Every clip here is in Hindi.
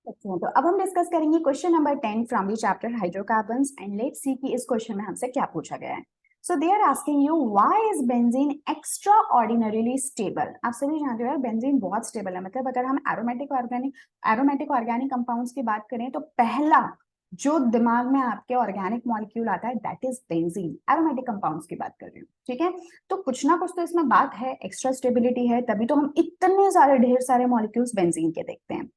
अच्छा, तो अब हम डिस्कस करेंगे question number 10 from the chapter hydrocarbons and let's see कि इस क्वेश्चन में हमसे क्या पूछा गया है। So they are asking you why is benzene extraordinarily stable. आप सभी जानते हो यार बेंजीन बहुत स्टेबल है। मतलब अगर हम एरोमेटिक ऑर्गेनिक कंपाउंड्स की बात करें तो पहला जो दिमाग में आपके ऑर्गेनिक मॉलिक्यूल आता है that is benzene. Aromatic compounds की बात कर रही हूँ, ठीक है। तो कुछ ना कुछ तो इसमें बात है, एक्स्ट्रा स्टेबिलिटी है, तभी तो हम इतने सारे ढेर सारे मॉलिक्यूल्स बेंजीन के देखते हैं।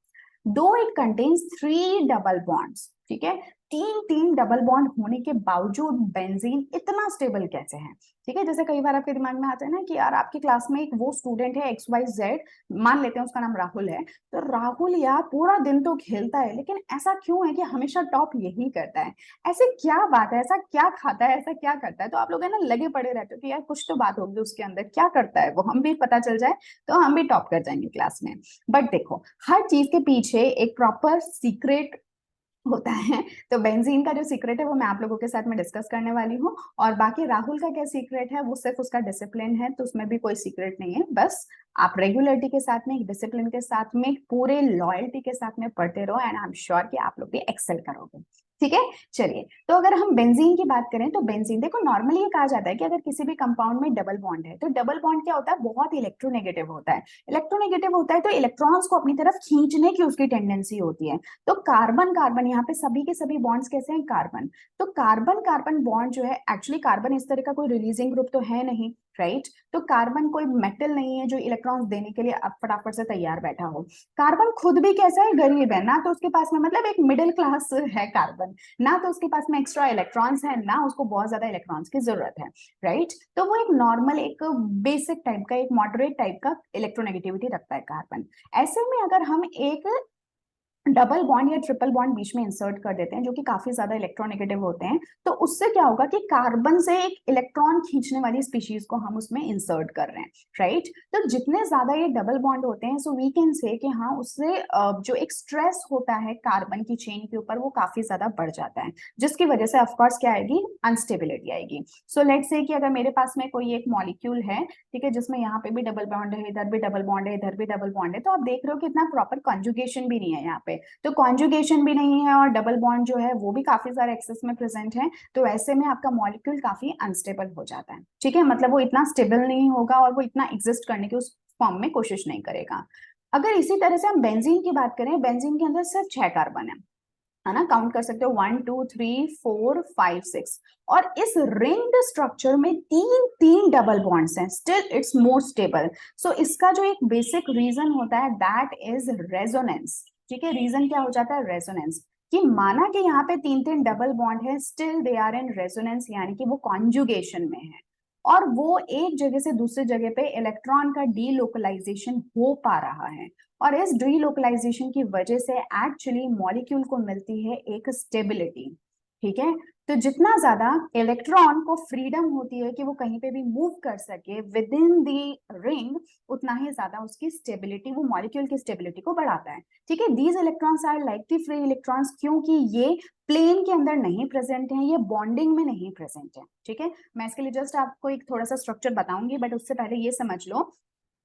दो इट कंटेन्स 3 डबल बॉन्ड्स, ठीक है। तीन तीन डबल बॉन्ड होने के बावजूद बेंजीन इतना स्टेबल कैसे है, ठीक है। जैसे कई बार आपके दिमाग में आता है ना कि यार आपकी क्लास में एक वो स्टूडेंट है XYZ, मान लेते हैं उसका नाम राहुल है। तो राहुल यार पूरा दिन तो खेलता है, लेकिन ऐसा क्यों है कि हमेशा टॉप यही करता है। ऐसे क्या बात है, ऐसा क्या खाता है, ऐसा क्या करता है। तो आप लोग है ना लगे पड़े रहते हो कि यार कुछ तो बात होगी उसके अंदर, क्या करता है वो, हम भी पता चल जाए तो हम भी टॉप कर जाएंगे क्लास में। बट देखो हर चीज के पीछे एक प्रॉपर सीक्रेट होता है। तो बेंजीन का जो सीक्रेट है वो मैं आप लोगों के साथ में डिस्कस करने वाली हूँ। और बाकी राहुल का क्या सीक्रेट है, वो सिर्फ उसका डिसिप्लिन है, तो उसमें भी कोई सीक्रेट नहीं है। बस आप रेगुलरिटी के साथ में, एक डिसिप्लिन के साथ में, पूरे लॉयल्टी के साथ में पढ़ते रहो एंड आई एम श्योर कि आप लोग भी एक्सेल करोगे, ठीक है। चलिए, तो अगर हम बेंजीन की बात करें तो बेंजीन देखो नॉर्मली ये कहा जाता है कि अगर किसी भी कंपाउंड में डबल बॉन्ड है तो डबल बॉन्ड क्या होता है, बहुत इलेक्ट्रोनेगेटिव होता है। इलेक्ट्रोनेगेटिव होता है तो इलेक्ट्रॉन्स को अपनी तरफ खींचने की उसकी टेंडेंसी होती है। तो कार्बन कार्बन यहाँ पे सभी के सभी बॉन्ड्स कैसे हैं, कार्बन। तो कार्बन कार्बन बॉन्ड जो है, एक्चुअली कार्बन इस तरह का कोई रिलीजिंग ग्रुप तो है नहीं, राइट। तो कार्बन कोई मेटल नहीं है जो इलेक्ट्रॉन्स देने के लिए अब फटाफट से तैयार बैठा हो। कार्बन खुद भी कैसा है, गरीब है ना, तो उसके पास में मतलब एक मिडिल क्लास है कार्बन। ना तो उसके पास में एक्स्ट्रा इलेक्ट्रॉन्स है, ना उसको बहुत ज्यादा इलेक्ट्रॉन्स की जरूरत है, राइट। तो वो एक नॉर्मल, एक बेसिक टाइप का, एक मॉडरेट टाइप का इलेक्ट्रोनेगेटिविटी रखता है कार्बन। ऐसे में अगर हम एक डबल बॉन्ड या ट्रिपल बॉन्ड बीच में इंसर्ट कर देते हैं जो कि काफी ज्यादा इलेक्ट्रोनेगेटिव होते हैं, तो उससे क्या होगा कि कार्बन से एक इलेक्ट्रॉन खींचने वाली स्पीशीज को हम उसमें इंसर्ट कर रहे हैं, राइट। तो जितने ज्यादा ये डबल बॉन्ड होते हैं सो वी कैन से कि हाँ उससे जो एक स्ट्रेस होता है कार्बन की चेन के ऊपर वो काफी ज्यादा बढ़ जाता है, जिसकी वजह से ऑफकोर्स क्या आएगी, अनस्टेबिलिटी आएगी। सो लेट्स से कि अगर मेरे पास में कोई एक मॉलिक्यूल है, ठीक है, जिसमें यहाँ पे भी डबल बॉन्ड है, इधर भी डबल बॉन्ड है, इधर भी डबल बॉन्ड है, तो आप देख रहे हो कि इतना प्रॉपर कॉन्जुगेशन भी नहीं है यहाँ पे। तो कॉन्जुगेशन भी नहीं है और डबल बॉन्ड जो है वो भी काफी सारे एक्सेस में प्रेजेंट है। तो ऐसे में आपका मॉलिक्यूल काफी अनस्टेबल हो जाता है, ठीक है। मतलब वो इतना स्टेबल नहीं होगा और वो इतना एग्जिस्ट करने की उस फॉर्म में कोशिश नहीं करेगा। अगर इसी तरह से हम बेंजीन की बात करें, बेंजीन के अंदर सिर्फ 6 कार्बन है ना, काउंट कर सकते हो 1 2 3 4 5 6। और इस रिंग्ड स्ट्रक्चर में तीन तीन डबल बॉन्ड्स हैं, स्टिल इट्स मोर स्टेबल। सो इसका जो एक बेसिक रीजन होता है दैट इज रेजोनेंस, ठीक है। रीजन क्या हो जाता है, रेजोनेंस। कि माना कि यहाँ पे तीन तीन डबल बॉन्ड है, still they are in resonance, यानी कि वो कॉन्जुगेशन में है और वो एक जगह से दूसरी जगह पे इलेक्ट्रॉन का डीलोकलाइजेशन हो पा रहा है। और इस डीलोकलाइजेशन की वजह से एक्चुअली मॉलिक्यूल को मिलती है एक स्टेबिलिटी, ठीक है। तो जितना ज्यादा इलेक्ट्रॉन को फ्रीडम होती है कि वो कहीं पे भी मूव कर सके विद इन दी रिंग, उतना ही ज्यादा उसकी स्टेबिलिटी, वो मॉलिक्यूल की स्टेबिलिटी को बढ़ाता है, ठीक है। These electrons are like the free electrons, क्योंकि ये प्लेन के अंदर नहीं प्रेजेंट है, ये बॉन्डिंग में नहीं प्रेजेंट है, ठीक है। मैं इसके लिए जस्ट आपको एक थोड़ा सा स्ट्रक्चर बताऊंगी, बट उससे पहले ये समझ लो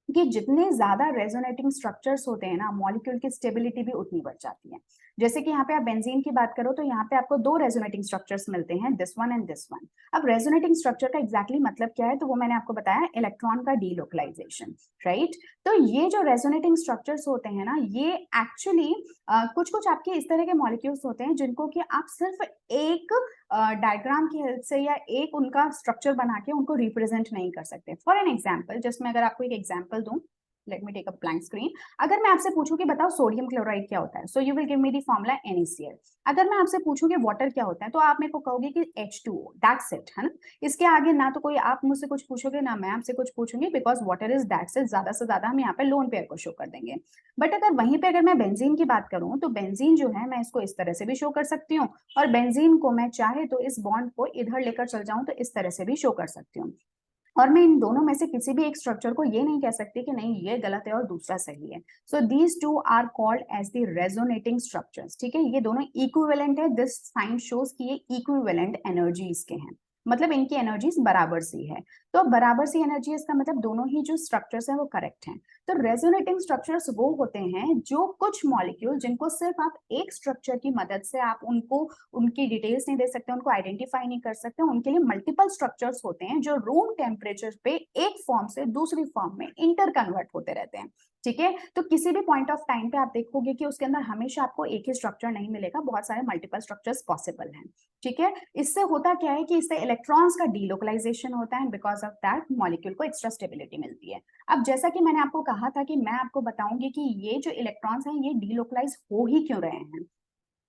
कि जितने ज्यादा रेजोनेटिंग स्ट्रक्चर्स होते हैं ना, मॉलिक्यूल की स्टेबिलिटी भी उतनी बढ़ जाती है। जैसे कि यहाँ पे आप बेंजीन की बात करो तो यहाँ पे आपको दो रेजोनेटिंग स्ट्रक्चर्स मिलते हैं, this one and this one. अब रेजोनेटिंग स्ट्रक्चर का एग्जैक्टली मतलब क्या है, तो वो मैंने आपको बताया, इलेक्ट्रॉन का डीलोकलाइजेशन, राइट। तो ये जो रेजोनेटिंग स्ट्रक्चर्स होते हैं ना, ये एक्चुअली कुछ कुछ आपके इस तरह के मॉलिक्यूल्स होते हैं जिनको कि आप सिर्फ एक डायग्राम की हेल्प से या एक उनका स्ट्रक्चर बना के उनको रिप्रेजेंट नहीं कर सकते। फॉर एन एग्जाम्पल, जिसमें अगर आपको एक एग्जाम्पल दूं, let me take a blank screen. अगर मैं आपसे पूछूं कि बताओ सोडियम क्लोराइड क्या होता है, so you will give me the formula NaCl। अगर मैं आपसे पूछूं कि वाटर क्या होता है, तो आप मेरे को कहोगे कि H2O, दैट्स इट, है ना। इसके आगे ना तो कोई आप मुझसे कुछ पूछोगे ना मैं आपसे कुछ पूछूंगी, because water is that's it, ज्यादा से ज्यादा हम यहाँ पे लोन पेयर को शो कर देंगे। बट अगर वहीं पे अगर मैं बेंजीन की बात करूं तो बेंजीन जो है मैं इसको इस तरह से भी शो कर सकती हूँ, और बेंजीन को मैं चाहे तो इस बॉन्ड को इधर लेकर चल जाऊं तो इस तरह से भी शो कर सकती हूँ। और मैं इन दोनों में से किसी भी एक स्ट्रक्चर को ये नहीं कह सकती कि नहीं ये गलत है और दूसरा सही है। So these two are called as the resonating structures, ठीक है। ये दोनों इक्विवेलेंट है, दिस साइन शोज कि ये इक्विवेलेंट एनर्जीज के हैं, मतलब इनकी एनर्जीज बराबर सी है। तो बराबर सी एनर्जी है, इसका मतलब दोनों ही जो स्ट्रक्चर्स हैं वो करेक्ट हैं। तो रेजोनेटिंग स्ट्रक्चर्स वो होते हैं जो कुछ मॉलिक्यूल जिनको सिर्फ आप एक स्ट्रक्चर की मदद से आप उनको उनकी डिटेल्स नहीं दे सकते, उनको आइडेंटिफाई नहीं कर सकते, उनके लिए मल्टीपल स्ट्रक्चर्स होते हैं जो रूम टेम्परेचर पे एक फॉर्म से दूसरी फॉर्म में इंटर कन्वर्ट होते रहते हैं। ठीक है, तो किसी भी पॉइंट ऑफ टाइम पे आप देखोगे कि उसके अंदर हमेशा आपको एक ही स्ट्रक्चर नहीं मिलेगा, बहुत सारे मल्टीपल स्ट्रक्चर्स पॉसिबल हैं। ठीक है, इससे होता क्या है कि इससे इलेक्ट्रॉन्स का डीलोकलाइजेशन होता है, बिकॉज ऑफ दैट मॉलिक्यूल को एक्स्ट्रा स्टेबिलिटी मिलती है। अब जैसा कि मैंने आपको कहा था कि मैं आपको बताऊंगी कि ये जो इलेक्ट्रॉन्स हैं ये डीलोकलाइज हो ही क्यों रहे हैं,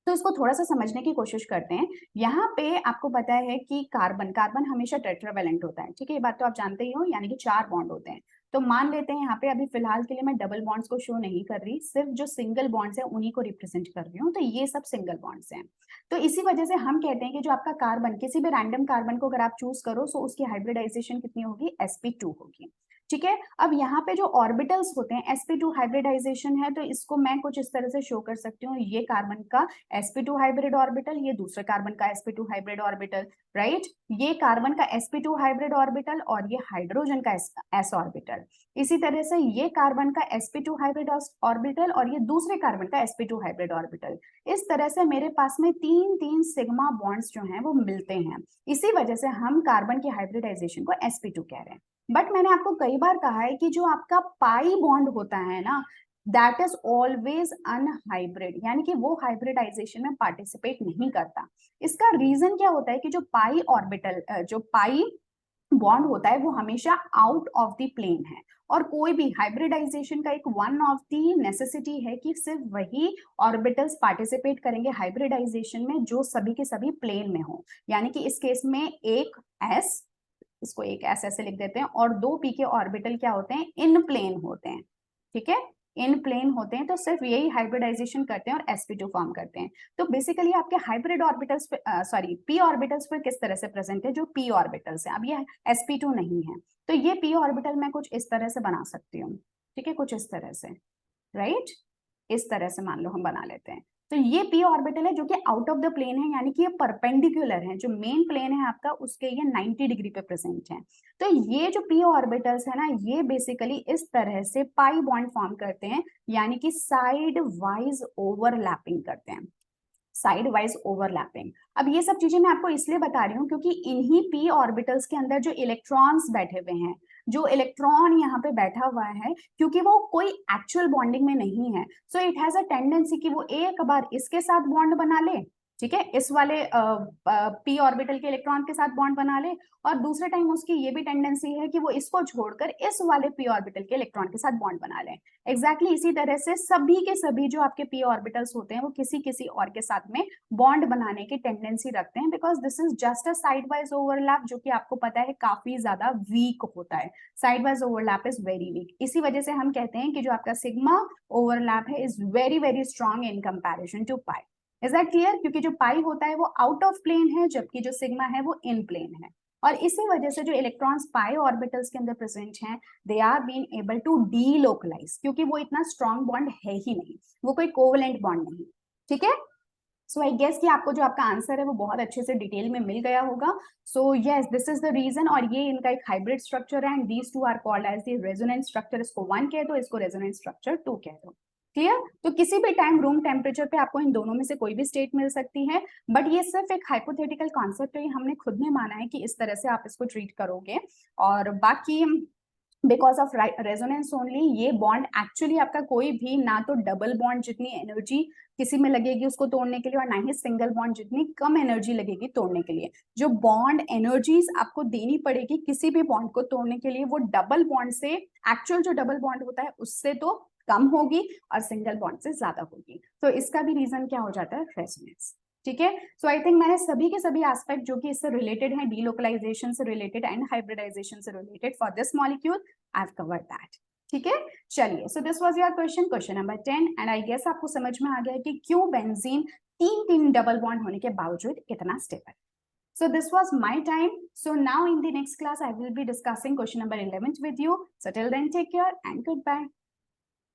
तो इसको थोड़ा सा समझने की कोशिश करते हैं। यहाँ पे आपको पता है कि कार्बन कार्बन हमेशा टेट्रावेलेंट होता है। ठीक है, ये बात तो आप जानते ही हो, यानी कि 4 बॉन्ड होते हैं। तो मान लेते हैं यहाँ पे अभी फिलहाल के लिए मैं डबल बॉन्ड्स को शो नहीं कर रही, सिर्फ जो सिंगल बॉन्ड्स हैं उन्हीं को रिप्रेजेंट कर रही हूँ। तो ये सब सिंगल बॉन्ड्स हैं। तो इसी वजह से हम कहते हैं कि जो आपका कार्बन, किसी भी रैंडम कार्बन को अगर आप चूज करो तो उसकी हाइब्रिडाइजेशन कितनी होगी, sp2 होगी। ठीक है, अब यहाँ पे जो ऑर्बिटल्स होते हैं sp2 हाइब्रिडाइजेशन है, तो इसको मैं कुछ इस तरह से शो कर सकती हूँ। ये कार्बन का sp2 हाइब्रिड ऑर्बिटल, ये दूसरे कार्बन का sp2 हाइब्रिड ऑर्बिटल, राइट। ये कार्बन का sp2 हाइब्रिड ऑर्बिटल और ये हाइड्रोजन का s ऑर्बिटल। इसी तरह से ये कार्बन का sp2 हाइब्रिड ऑर्बिटल और ये दूसरे कार्बन का sp2 हाइब्रिड ऑर्बिटल। इस तरह से मेरे पास में तीन तीन सिग्मा बॉन्ड्स जो हैं वो मिलते हैं। इसी वजह से हम कार्बन की हाइब्रिडाइजेशन को sp2 कह रहे हैं। बट मैंने आपको कई बार कहा है कि जो आपका पाई बॉन्ड होता है ना, दैट इज ऑलवेज अनहाइब्रिड, यानी कि वो हाइब्रिडाइजेशन में पार्टिसिपेट नहीं करता। इसका रीजन क्या होता है कि जो पाई ऑर्बिटल, जो पाई बॉन्ड होता है वो हमेशा आउट ऑफ द प्लेन है, और कोई भी हाइब्रिडाइजेशन का एक वन ऑफ द नेसेसिटी है कि सिर्फ वही ऑर्बिटल्स पार्टिसिपेट करेंगे हाइब्रिडाइजेशन में जो सभी के सभी प्लेन में हो। यानी कि इस केस में एक s, इसको एक ऐसे लिख देते हैं, और 2p के ऑर्बिटल क्या होते हैं, इन प्लेन होते हैं। ठीक है, इन प्लेन होते हैं, तो सिर्फ यही हाइब्रिडाइजेशन करते हैं और sp2 फॉर्म करते हैं। तो बेसिकली आपके hybrid orbitals sorry p orbitals पर किस तरह से प्रेजेंट है, जो p ऑर्बिटल्स है। अब ये sp2 नहीं है, तो ये p ऑर्बिटल मैं कुछ इस तरह से बना सकती हूँ। ठीक है, कुछ इस तरह से, राइट, इस तरह से मान लो हम बना लेते हैं। तो ये p ऑर्बिटल है जो कि आउट ऑफ द प्लेन है, यानी कि ये परपेंडिकुलर है, जो मेन प्लेन है आपका उसके ये 90 डिग्री पे प्रेजेंट है। तो ये जो p ऑर्बिटल्स है ना, ये बेसिकली इस तरह से पाई बॉन्ड फॉर्म करते हैं, यानी कि साइड वाइज ओवरलैपिंग करते हैं, साइड वाइज ओवरलैपिंग। अब ये सब चीजें मैं आपको इसलिए बता रही हूँ क्योंकि इन्हीं p ऑर्बिटल्स के अंदर जो इलेक्ट्रॉन्स बैठे हुए हैं, जो इलेक्ट्रॉन यहाँ पे बैठा हुआ है, क्योंकि वो कोई एक्चुअल बॉन्डिंग में नहीं है, so it has a tendency कि वो एक बार इसके साथ बॉन्ड बना ले, ठीक है, इस वाले p ऑर्बिटल के इलेक्ट्रॉन के साथ बॉन्ड बना ले, और दूसरे टाइम उसकी ये भी टेंडेंसी है कि वो इसको छोड़कर इस वाले p ऑर्बिटल के इलेक्ट्रॉन के साथ बॉन्ड बना ले। एग्जैक्टली इसी तरह से सभी के सभी जो आपके p ऑर्बिटल्स होते हैं वो किसी किसी और के साथ में बॉन्ड बनाने की टेंडेंसी रखते हैं, because this is just a side wise overlap, जो कि आपको पता है काफी ज्यादा वीक होता है। Side wise overlap is very weak. इसी वजह से हम कहते हैं कि जो आपका सिग्मा ओवरलैप है is very very strong in comparison to pi. Is that clear? क्योंकि जो पाई होता है वो आउट ऑफ प्लेन है, जबकि जो सिग्मा है वो इन प्लेन है, और इसी वजह से जो इलेक्ट्रॉन्स पाई ऑर्बिटल्स के अंदर प्रेजेंट हैं, they are been able to delocalise, क्योंकि वो इतना स्ट्रॉन्ग बॉन्ड है ही नहीं, वो कोई कोवेलेंट बॉन्ड नहीं। ठीक है, सो आई गेस कि आपको जो आपका आंसर है वो बहुत अच्छे से डिटेल में मिल गया होगा। So yes, this is the reason, और ये इनका एक हाइब्रिड स्ट्रक्चर है, and these two are called as the resonance structure. इसको 1 कह दो, इसको रेजोनेंस स्ट्रक्चर 2 कह दो। क्लियर? तो किसी भी टाइम रूम टेम्परेचर पे आपको इन दोनों में से कोई भी स्टेट मिल सकती है, बट ये सिर्फ एक हाइपोथेटिकल कॉन्सेप्ट है, ये हमने खुद ने माना है कि इस तरह से आप इसको ट्रीट करोगे। और बाकी बिकॉज ऑफ रेजोनेंस ओनली, ये बॉन्ड एक्चुअली आपका कोई भी ना तो डबल बॉन्ड जितनी एनर्जी किसी में लगेगी उसको तोड़ने के लिए, और ना ही सिंगल बॉन्ड जितनी कम एनर्जी लगेगी तोड़ने के लिए। जो बॉन्ड एनर्जीज आपको देनी पड़ेगी किसी भी बॉन्ड को तोड़ने के लिए, वो डबल बॉन्ड से, एक्चुअल जो डबल बॉन्ड होता है उससे तो कम होगी और सिंगल बॉन्ड से ज्यादा होगी। तो इसका भी रीजन क्या हो जाता है, रेजोनेंस। ठीक है, सो आई थिंक मैंने सभी के सभी एस्पेक्ट जो कि इससे रिलेटेड है, डीलोकलाइजेशन से रिलेटेड एंड हाइब्रिडाइजेशन से related for this molecule, I have covered that. ठीक है, चलिए, so this was your question number 10, and I guess आपको समझ में आ गया कि क्यों बेंजीन तीन डबल बॉन्ड होने के बावजूद इतना stable. So this was my time. So now in the next class I will be discussing question number 11 with you. So till then, take care and goodbye.